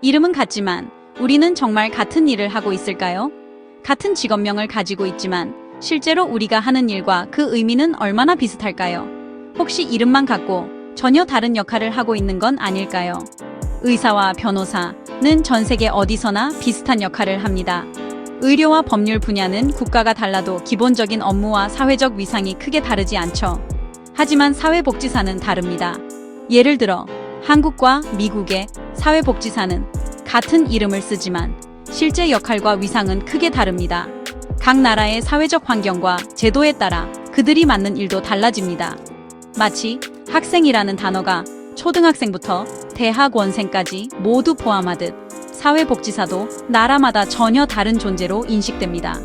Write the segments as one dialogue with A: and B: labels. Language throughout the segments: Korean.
A: 이름은 같지만 우리는 정말 같은 일을 하고 있을까요? 같은 직업명을 가지고 있지만 실제로 우리가 하는 일과 그 의미는 얼마나 비슷할까요? 혹시 이름만 같고 전혀 다른 역할을 하고 있는 건 아닐까요? 의사와 변호사는 전 세계 어디서나 비슷한 역할을 합니다. 의료와 법률 분야는 국가가 달라도 기본적인 업무와 사회적 위상이 크게 다르지 않죠. 하지만 사회복지사는 다릅니다. 예를 들어 한국과 미국의 사회복지사는 같은 이름을 쓰지만 실제 역할과 위상은 크게 다릅니다. 각 나라의 사회적 환경과 제도에 따라 그들이 맡는 일도 달라집니다. 마치 학생이라는 단어가 초등학생부터 대학원생까지 모두 포함하듯 사회복지사도 나라마다 전혀 다른 존재로 인식됩니다.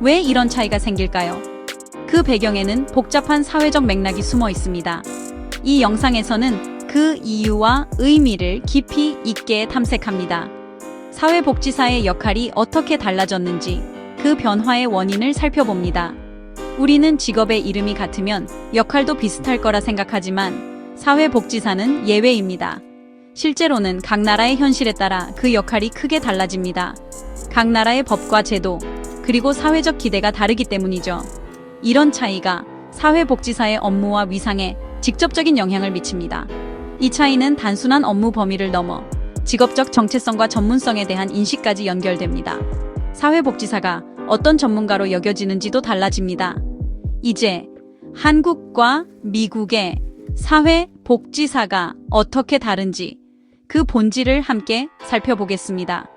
A: 왜 이런 차이가 생길까요? 그 배경에는 복잡한 사회적 맥락이 숨어 있습니다. 이 영상에서는 그 이유와 의미를 깊이 있게 탐색합니다. 사회복지사의 역할이 어떻게 달라졌는지 그 변화의 원인을 살펴봅니다. 우리는 직업의 이름이 같으면 역할도 비슷할 거라 생각하지만 사회복지사는 예외입니다. 실제로는 각 나라의 현실에 따라 그 역할이 크게 달라집니다. 각 나라의 법과 제도, 그리고 사회적 기대가 다르기 때문이죠. 이런 차이가 사회복지사의 업무와 위상에 직접적인 영향을 미칩니다. 이 차이는 단순한 업무 범위를 넘어 직업적 정체성과 전문성에 대한 인식까지 연결됩니다. 사회복지사가 어떤 전문가로 여겨지는지도 달라집니다. 이제 한국과 미국의 사회복지사가 어떻게 다른지 그 본질을 함께 살펴보겠습니다.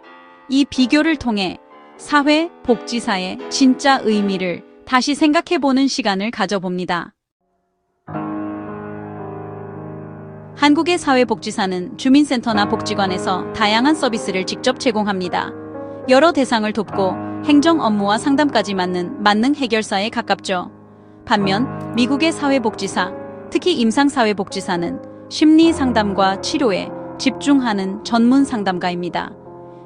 A: 이 비교를 통해 사회복지사의 진짜 의미를 다시 생각해보는 시간을 가져봅니다. 한국의 사회복지사는 주민센터나 복지관에서 다양한 서비스를 직접 제공합니다. 여러 대상을 돕고 행정 업무와 상담까지 맡는 만능 해결사에 가깝죠. 반면 미국의 사회복지사, 특히 임상사회복지사는 심리 상담과 치료에 집중하는 전문 상담가입니다.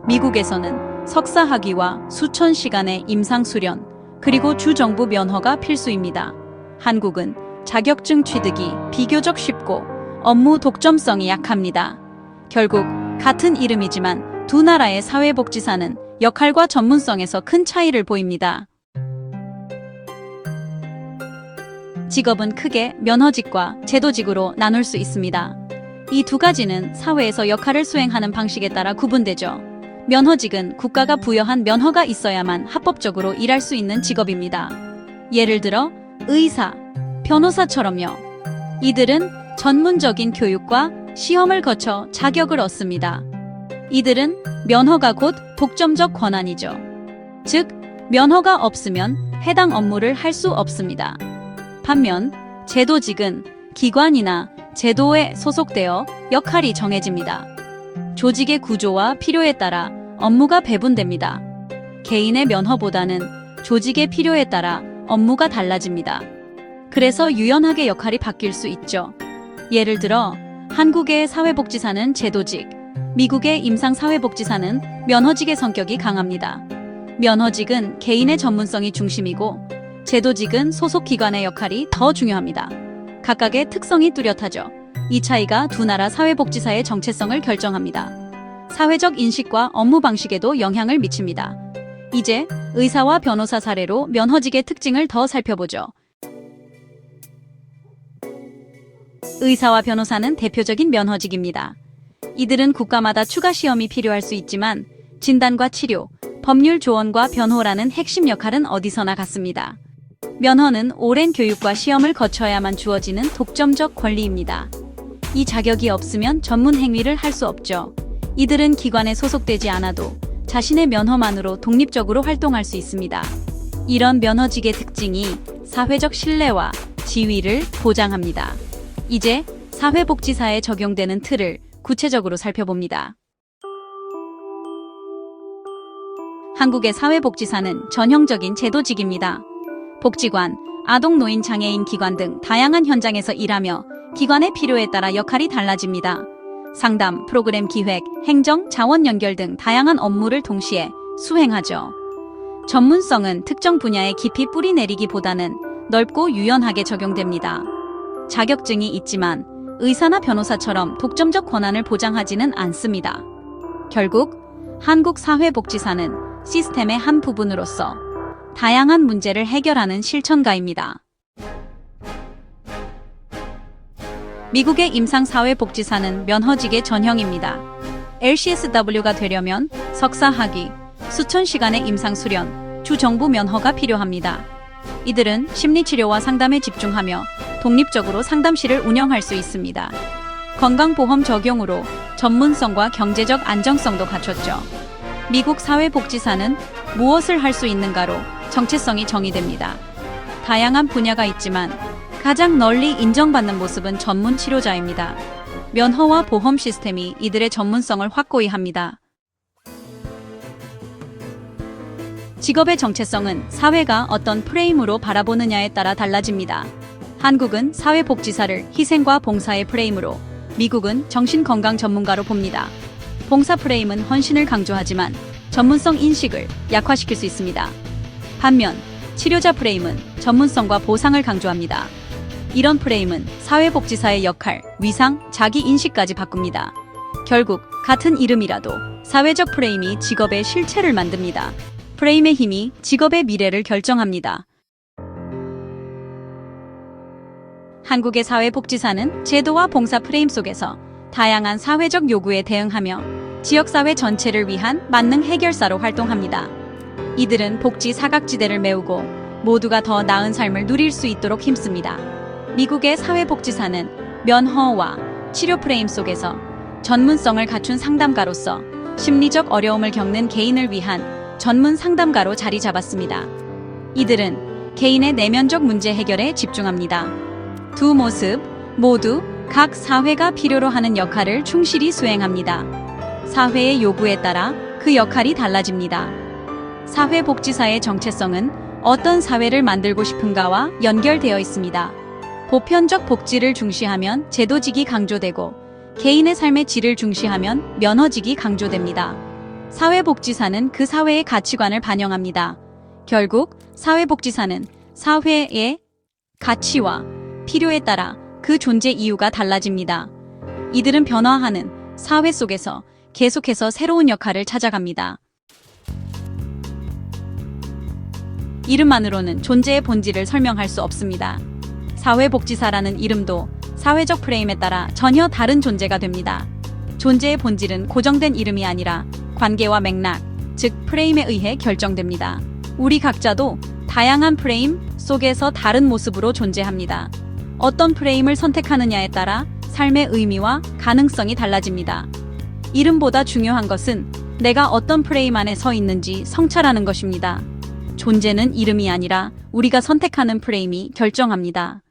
A: 미국에서는 석사 학위와 수천 시간의 임상 수련, 그리고 주정부 면허가 필수입니다. 한국은 자격증 취득이 비교적 쉽고 업무 독점성이 약합니다. 결국 같은 이름이지만 두 나라의 사회복지사는 역할과 전문성에서 큰 차이를 보입니다. 직업은 크게 면허직과 제도직으로 나눌 수 있습니다. 이 두 가지는 사회에서 역할을 수행하는 방식에 따라 구분되죠. 면허직은 국가가 부여한 면허가 있어야만 합법적으로 일할 수 있는 직업입니다. 예를 들어 의사, 변호사처럼요. 이들은 전문적인 교육과 시험을 거쳐 자격을 얻습니다. 이들은 면허가 곧 독점적 권한이죠. 즉, 면허가 없으면 해당 업무를 할 수 없습니다. 반면 제도직은 기관이나 제도에 소속되어 역할이 정해집니다. 조직의 구조와 필요에 따라 업무가 배분됩니다. 개인의 면허보다는 조직의 필요에 따라 업무가 달라집니다. 그래서 유연하게 역할이 바뀔 수 있죠. 예를 들어 한국의 사회복지사는 제도직, 미국의 임상사회복지사는 면허직의 성격이 강합니다. 면허직은 개인의 전문성이 중심이고 제도직은 소속 기관의 역할이 더 중요합니다. 각각의 특성이 뚜렷하죠. 이 차이가 두 나라 사회복지사의 정체성을 결정합니다. 사회적 인식과 업무 방식에도 영향을 미칩니다. 이제 의사와 변호사 사례로 면허직의 특징을 더 살펴보죠. 의사와 변호사는 대표적인 면허직입니다. 이들은 국가마다 추가 시험이 필요할 수 있지만 진단과 치료, 법률 조언과 변호라는 핵심 역할은 어디서나 같습니다. 면허는 오랜 교육과 시험을 거쳐야만 주어지는 독점적 권리입니다. 이 자격이 없으면 전문 행위를 할 수 없죠. 이들은 기관에 소속되지 않아도 자신의 면허만으로 독립적으로 활동할 수 있습니다. 이런 면허직의 특징이 사회적 신뢰와 지위를 보장합니다. 이제 사회복지사에 적용되는 틀을 구체적으로 살펴봅니다. 한국의 사회복지사는 전형적인 제도직입니다. 복지관, 아동 노인 장애인 기관 등 다양한 현장에서 일하며 기관의 필요에 따라 역할이 달라집니다. 상담, 프로그램 기획, 행정, 자원 연결 등 다양한 업무를 동시에 수행하죠. 전문성은 특정 분야에 깊이 뿌리 내리기보다는 넓고 유연하게 적용됩니다. 자격증이 있지만 의사나 변호사처럼 독점적 권한을 보장하지는 않습니다. 결국 한국사회복지사는 시스템의 한 부분으로서 다양한 문제를 해결하는 실천가입니다. 미국의 임상사회복지사는 면허직의 전형입니다. LCSW가 되려면 석사 학위, 수천 시간의 임상수련, 주정부 면허가 필요합니다. 이들은 심리치료와 상담에 집중하며 독립적으로 상담실을 운영할 수 있습니다. 건강보험 적용으로 전문성과 경제적 안정성도 갖췄죠. 미국 사회복지사는 무엇을 할 수 있는가로 정체성이 정의됩니다. 다양한 분야가 있지만 가장 널리 인정받는 모습은 전문 치료자입니다. 면허와 보험 시스템이 이들의 전문성을 확고히 합니다. 직업의 정체성은 사회가 어떤 프레임으로 바라보느냐에 따라 달라집니다. 한국은 사회복지사를 희생과 봉사의 프레임으로, 미국은 정신건강 전문가로 봅니다. 봉사 프레임은 헌신을 강조하지만 전문성 인식을 약화시킬 수 있습니다. 반면 치료자 프레임은 전문성과 보상을 강조합니다. 이런 프레임은 사회복지사의 역할, 위상, 자기인식까지 바꿉니다. 결국 같은 이름이라도 사회적 프레임이 직업의 실체를 만듭니다. 프레임의 힘이 직업의 미래를 결정합니다. 한국의 사회복지사는 제도와 봉사 프레임 속에서 다양한 사회적 요구에 대응하며 지역사회 전체를 위한 만능 해결사로 활동합니다. 이들은 복지 사각지대를 메우고 모두가 더 나은 삶을 누릴 수 있도록 힘씁니다. 미국의 사회복지사는 면허와 치료 프레임 속에서 전문성을 갖춘 상담가로서 심리적 어려움을 겪는 개인을 위한 전문 상담가로 자리 잡았습니다. 이들은 개인의 내면적 문제 해결에 집중합니다. 두 모습 모두 각 사회가 필요로 하는 역할을 충실히 수행합니다. 사회의 요구에 따라 그 역할이 달라집니다. 사회복지사의 정체성은 어떤 사회를 만들고 싶은가와 연결되어 있습니다. 보편적 복지를 중시하면 제도직이 강조되고 개인의 삶의 질을 중시하면 면허직이 강조됩니다. 사회복지사는 그 사회의 가치관을 반영합니다. 결국 사회복지사는 사회의 가치와 필요에 따라 그 존재 이유가 달라집니다. 이들은 변화하는 사회 속에서 계속해서 새로운 역할을 찾아갑니다. 이름만으로는 존재의 본질을 설명할 수 없습니다. 사회복지사라는 이름도 사회적 프레임에 따라 전혀 다른 존재가 됩니다. 존재의 본질은 고정된 이름이 아니라 관계와 맥락, 즉 프레임에 의해 결정됩니다. 우리 각자도 다양한 프레임 속에서 다른 모습으로 존재합니다. 어떤 프레임을 선택하느냐에 따라 삶의 의미와 가능성이 달라집니다. 이름보다 중요한 것은 내가 어떤 프레임 안에 서 있는지 성찰하는 것입니다. 존재는 이름이 아니라 우리가 선택하는 프레임이 결정합니다.